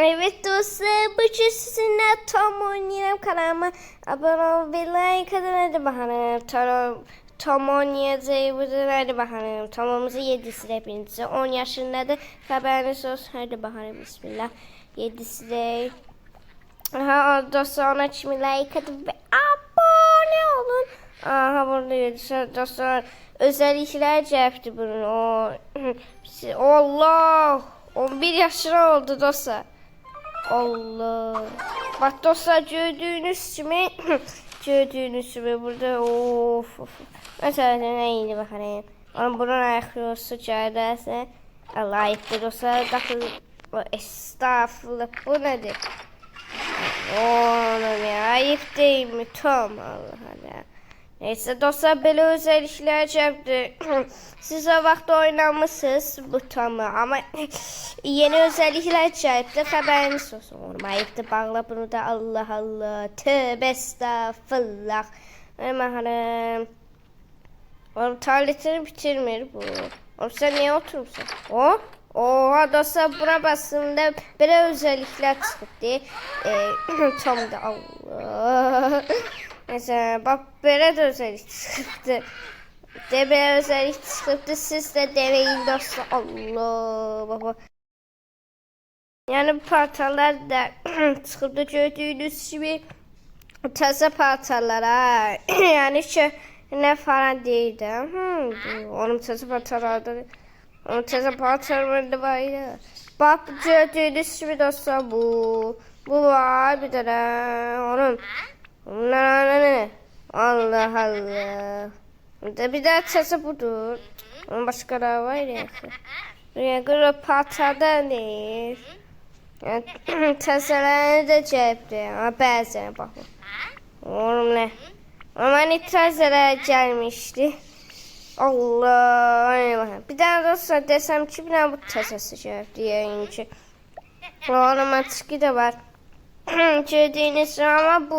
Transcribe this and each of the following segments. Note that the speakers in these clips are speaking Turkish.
Evet dostlar, bugün sizinle Tom oynayalım. Kanalıma abone ol ve like atın. Hadi bakalım. Tom oynayacağız. Hadi bakalım. Tom'umuzu 7'si hepinize. 10 yaşındadır. Haberiniz olsun. Hadi bakalım. Bismillah. 7'si de. Aha dostlar, ona şimdi like atın ve abone olun. Aha burada 7'si dostlar. Özellikler cepti bunun. Allah. 11 yaşına oldu dostlar. Allah. Bak dostlar, gördüğünüz gibi burada of. Mesela neydi bakalım. Ama bunun ayakları sıcağıdaysa Allah ayıptır dostlar. Estağfurullah, bu nedir? Oğlum ya, ayıp değil mi Tom? Allah Allah. Neyse dostlar, böyle özellikler yaptı. Siz o vakti oynamışsınız bu Tom'u ama yeni özellikler yaptı. Haberiniz olsun. Oğlum ayıptı, bağla bunu da. Allah Allah. Tövbe estağfurullah. Hemen oğlum tabletini bitirmiyor bu. Oğlum sen niye oturmuşsun? Oha dostlar, buna bastığımda böyle özellikler çıktı. Tom'da Allah. Mesela bak, böyle de özellik çıktı. Böyle özellik çıktı. Siz de deneyin dostlar. Allah baba. Yani parçalar da çıktı, gördüğünüz gibi. Taze parçalar ha. Yani ne falan değildi. Onun taze parçalarda. Onun taze parçalarında var ya. Bak gördüğünüz gibi dostlar, bu var bir de onun. Ne? Allah Allah. Bir daha çası budur. Onun başka da var ya. Buraya göre parçada ne? Yani çasılarını da cepte. Ama bazen bakın. Oğlum ne? Ama ne çasılar gelmişti. Allah. Bir daha dostlar desem ki bir daha bu çasısı cepte yayıncı. Oğlum açık da var. Gördüğünüz ama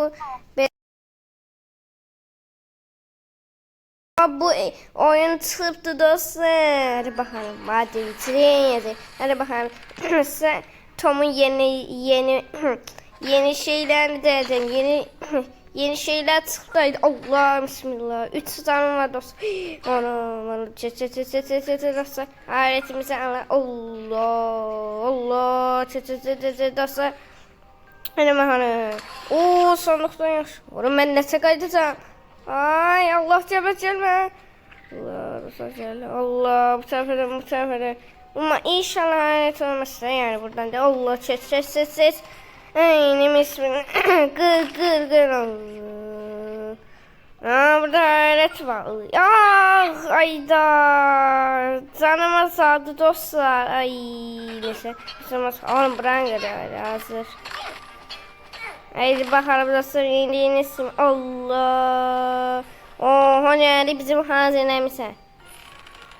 bu oyun çıktı dostlar. Hadi bakalım. Hadi bitirin. Hadi bakalım. Tom'un yeni şeylerini de edin. Yeni şeyler çıktı. Allah bismillah. 3 tane var dostlar. Onu dostlar. Aletimizi Allah. Allah. Dostlar. Hadi bakalım. Sandıktan yaş. Oğlum ben ne kaydedeceğim? Ay Allah, gelme. Allah bu sefer. Ama inşallah hayret olmazsa yani buradan da Allah ses. Ay ne ismi? Gır Allah. Burada hayret var. Ayda. Canıma sağdı dostlar. Ay neyse. Oğlum buran göre hazır. Haydi bakalım dostlar, yeni isim. Allah. Oho, yani bizim hazinemize.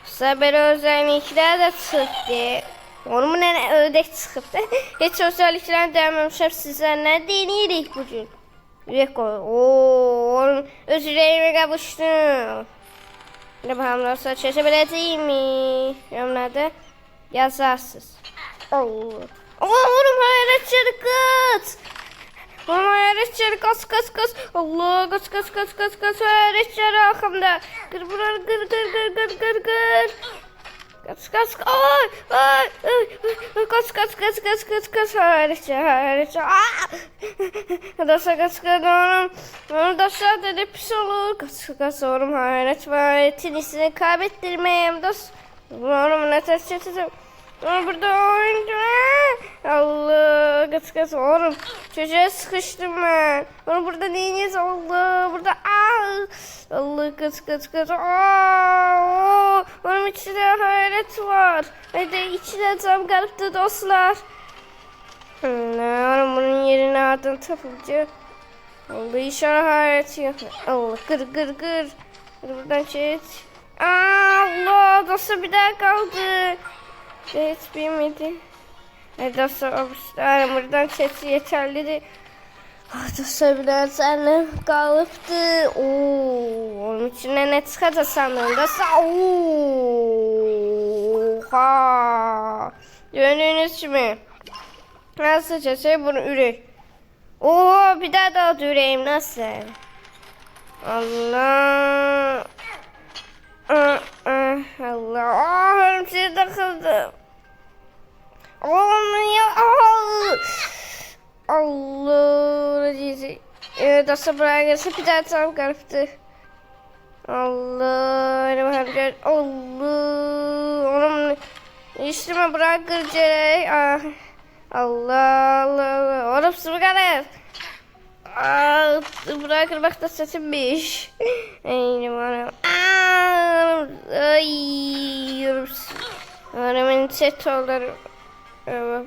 Sabır özellikler de çıktı. Onun ne ördek çıktı. Hiç özellikler dememişim size, ne deneyirik bugün. Yürek koy. Onun özürlerime kavuştum. Ne bakalım dostlar, çeşebileceğim mi? Yorumlarda yazarsınız. Allah. Oğlum hayret çırkıt. Öğretçeri kas. Allah kas öğretçeri arkamda. Gır. Kas. Ay. Kas öğretçeri. Kas onu dostlar dedi pis olur. Kas oğlum öğretmenin isini kaybettirmeyeyim dost. Oğlum ne ters çeteceğim. Burada oyuncu. Allah kıs oğlum. Çocuğa sıkıştım ben. Onu burada neyiniz? Allah burada. Allah kıs. Onun içinde hayret var. Ve de içine tam garipti dostlar. Oğlum bunun yerine ardın tapıcı. Allah inşallah hayret yok. Allah gır. Buradan çek. Allah dostlar, bir daha kaldı. Hiç bilmedi. Dostlar buradan sesi yeterli. Dostlar biraz annem kalıptı. Onun içine ne çıkacak sandın dostlar. Oha. Gördünüz mü? Nasıl seçeceğim bunu ürek. Oo bir daha da üreyim nasıl? Allah. Allah. Aa sizi takıldım. Olmuyor. Allah. Nasıl bırakırsa bir daha tam karıftı. Allah. Allah. Onun üstüme bırakır. Allah Allah. Oğlum sıvı bırakır bak da sesimmiş. Aynen bana. Ay. Anamın set olur. Allah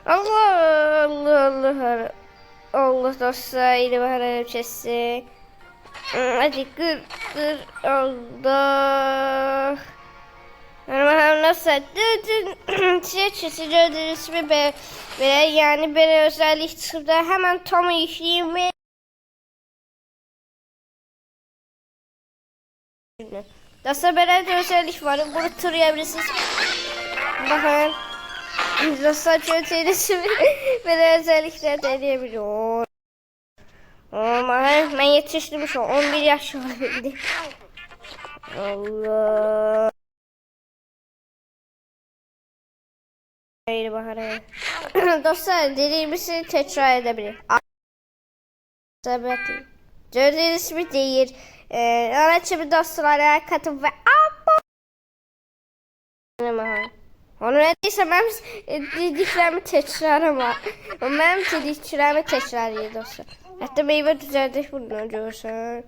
Allah Allah. Allah dostlar bana öpçesi. Hadi kır Allah. Anam nasıl? Seçisi gördüğünüz gibi ve yani bir özellik çıktı. Hemen Tom'u yükleyeyim ve nasıl böyle bir özellik var? Bunu tıklayabilirsiniz. Bakın. Nasıl gördüğünüz gibi bir özellikler deneyebiliyor. Ben yetiştim şu 11 yaş olabildi. Allah. Hayır baharı. Dostlar dediğimizi tekrar edebilir. Sabati. Gördüğünüz gibi değil. Anlatçı dostlara katıl ve onu ne diysem ben dediklerimi tekrar ama. Ben dediklerimi tekrar ediyor dostlar. Hatta meyve düzeldik bunu görürsen.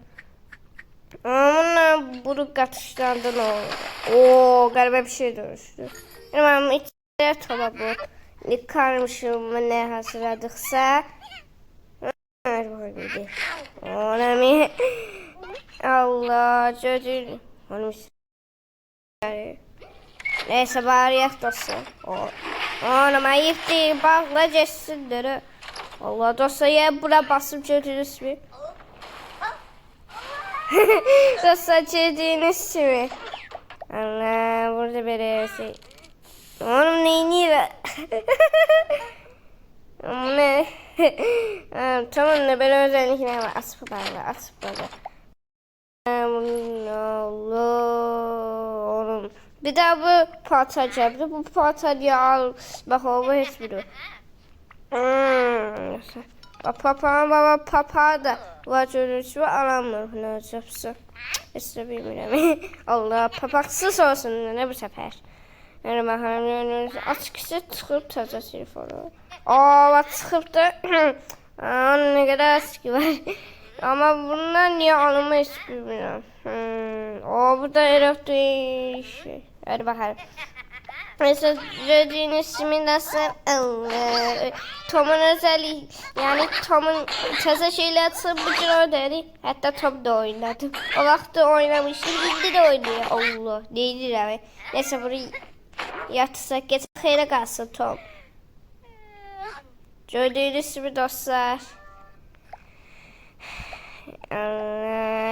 Ama bunu katışlardan oldu. Oo galiba bir şey dönüştü. Ama içeri tamam bu. Ne karmışım ne hazırladıksa. Allah çocuğum. Neyse bari yak dostlar. Anam ayıp değil. Bakla cessindir. Allah dostlar ya buna basıp çocuğunuz bir. Dostlar çocuğunuz mi? Allah burada böyle şey. Oğlum neyini var? Ne? Tamam ne böyle özellikle var. Aspalarla. Allah oğlum. Bir daha bu parçacağım. Bu parçayı al. Bak o hiçbiri. Papa da var çocuğu alamıyor. Ne yapacaksa. İşte bilmiyorum. Allah papaksız olsun ne bu sefer. Yani bakalım açıkçası çıkıp taca telefonu. Bak çıkıp da ne kadar eski var. Ama bunlar niye alınmış bilmiyorum. Burada elektriği şey. Hadi bakalım. Mesela gördüğünüz ismi nasıl? Tom'un özelliği yani Tom'un taze şeyler atsın bugün o dedi. Hatta Tom da oynadı. O vakti oynamıştım. Şimdi de oynuyor. Allah neydi abi. Neyse burayı yatırsak getir. Hayra kalsın Tom. Gördüğünüz gibi dostlar.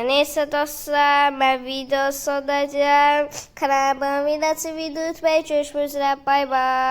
Neyse dostlar ben video sonlayacağım. Kanalıma video unutmayın. Görüşmek üzere. Bay bay.